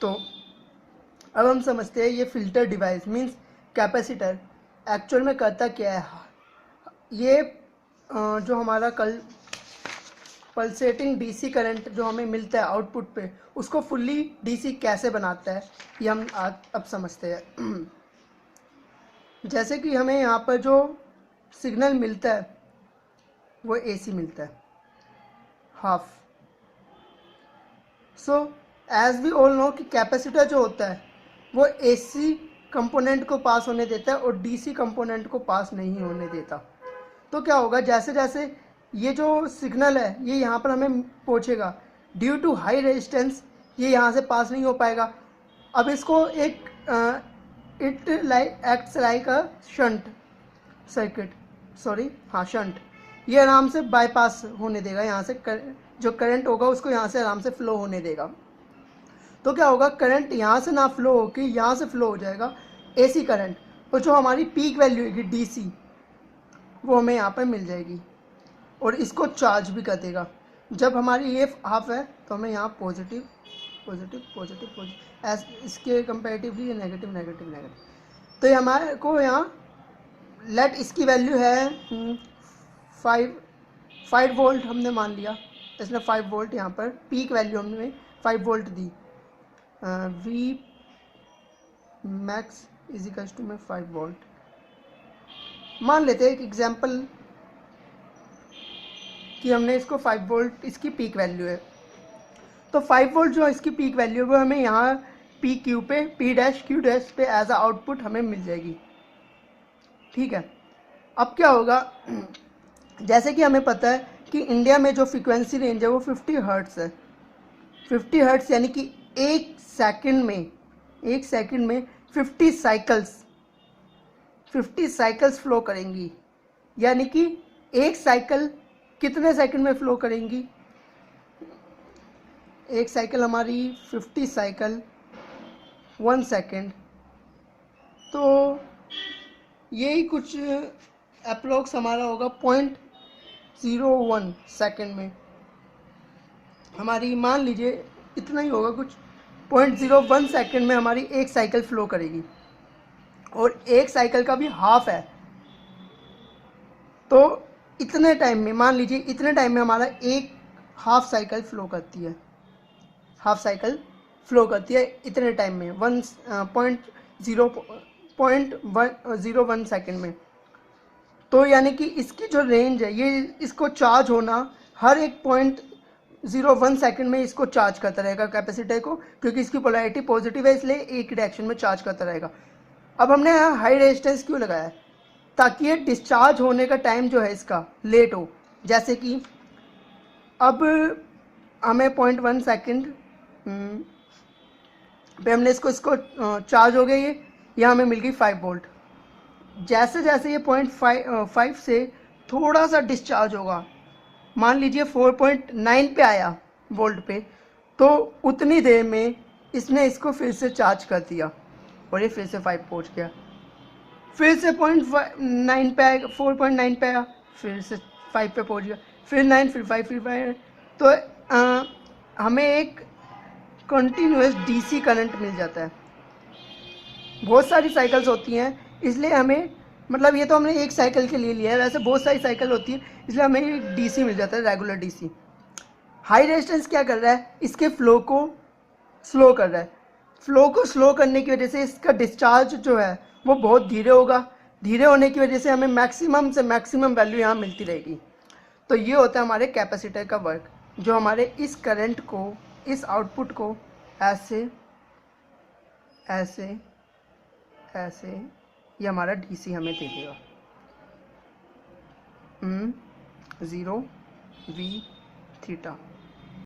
तो अब हम समझते हैं ये filter device means capacitor actual में करता क्या है। ये जो हमारा कल पल्सेटिंग डीसी करंट जो हमें मिलता है आउटपुट पे, उसको फुल्ली डीसी कैसे बनाता है ये हम आज अब समझते हैं। जैसे कि हमें यहाँ पर जो सिग्नल मिलता है वो एसी मिलता है half. So as we all know कि कैपेसिटर जो होता है वो एसी कंपोनेंट को पास होने देता है और डीसी कंपोनेंट को पास नहीं होने देता। तो क्या होगा, जैसे जैसे ये जो सिग्नल है ये यहाँ पर हमें पहुँचेगा, ड्यू टू हाई रेजिस्टेंस ये यहाँ से पास नहीं हो पाएगा। अब इसको एक it like acts like a shunt circuit, shunt, ये आराम से बाईपास होने देगा, यहाँ से जो करंट होगा उसको यहाँ से आराम से फ्लो होने देगा। तो क्या होगा, करंट यहाँ से ना फ्लो होकर यहाँ से फ्लो हो जाएगा एसी करंट, और जो हमारी पीक वैल्यू होगी डीसी वो हमें यहाँ पर मिल जाएगी और इसको चार्ज भी कर देगा। जब हमारी ये हाफ है तो हमें यहाँ पॉजिटिव पॉजिटिव पॉजिटिव पॉजिटिव इसके कंपेरेटिवली नेगेटिव नेगेटिव नेगेटिव। तो ये हमारे को यहाँ लेट इसकी वैल्यू है 5 वोल्ट हमने मान लिया, इसने 5 वोल्ट यहाँ पर पीक वैल्यू हमने 5 वोल्ट दी। V max is equal to में 5 वोल्ट मान लेते हैं एक एग्जांपल कि हमने इसको 5 वोल्ट इसकी पीक वैल्यू है। तो 5 वोल्ट जो इसकी पीक वैल्यू है वो हमें यहाँ पी क्यू पे पी डैश क्यू डैश पे एज अ आउटपुट हमें मिल जाएगी। ठीक है, अब क्या होगा, जैसे कि हमें पता है कि इंडिया में जो फ्रीक्वेंसी रेंज है वो 50 हर्ट्स है। 50 हर्ट्स यानी कि एक सेकंड में 50 साइकिल्स फ्लो करेंगी। यानी कि एक साइकिल कितने सेकंड में फ्लो करेंगी, एक साइकिल हमारी 50 साइकिल 1 सेकंड। तो यही कुछ अप्रोक्स हमारा होगा 0.01 सेकंड में हमारी, मान लीजिए इतना ही होगा कुछ, 0.01 सेकंड में हमारी एक साइकिल फ्लो करेगी और एक साइकिल का भी हाफ है। तो इतने टाइम में, मान लीजिए इतने टाइम में हमारा एक हाफ साइकिल फ्लो करती है, इतने टाइम में 1.01 सेकंड में। तो यानी कि इसकी जो रेंज है ये इसको चार्ज होना हर एक 0.01 सेकंड में इसको चार्ज करता रहेगा कैपेसिटर को, क्योंकि इसकी पोलैरिटी पॉजिटिव है इसलिए एक डायरेक्शन में चार्ज करता रहेगा। अब हमने यहाँ हाई रेजिस्टेंस क्यों लगाया है, ताकि ये डिस्चार्ज होने का टाइम जो है इसका लेट हो। जैसे कि अब हमें 0.1 सेकंड पे हमने इसको चार्ज हो गया, ये हमें मिल गई 5 वोल्ट। जैसे जैसे ये 0.5 से थोड़ा सा डिस्चार्ज होगा, मान लीजिए 4.9 पे आया वोल्ट पे, तो उतनी देर में इसने इसको फिर से चार्ज कर दिया और ये फिर से 5 पहुँच गया। फिर से 0.9 पे आएगा, 4.9 पे आया, फिर से 5 पे पहुँच गया, फिर 9, फिर 5, फिर 5। तो हमें एक कंटिन्यूस डीसी करंट मिल जाता है। बहुत सारी साइकिल्स होती हैं इसलिए हमें, मतलब ये तो हमने एक साइकिल के लिए लिया है, वैसे बहुत सारी साइकिल होती है इसलिए हमें एक डीसी मिल जाता है, रेगुलर डीसी। हाई रेजिस्टेंस क्या कर रहा है, इसके फ्लो को स्लो कर रहा है। फ्लो को स्लो करने की वजह से इसका डिस्चार्ज जो है वो बहुत धीरे होगा। धीरे होने की वजह से हमें मैक्सिमम से मैक्सिमम वैल्यू यहाँ मिलती रहेगी। तो ये होता है हमारे कैपेसिटर का वर्क, जो हमारे इस करंट को, इस आउटपुट को ऐसे ऐसे ऐसे ये हमारा डीसी हमें दे देगा। 0 V थीटा।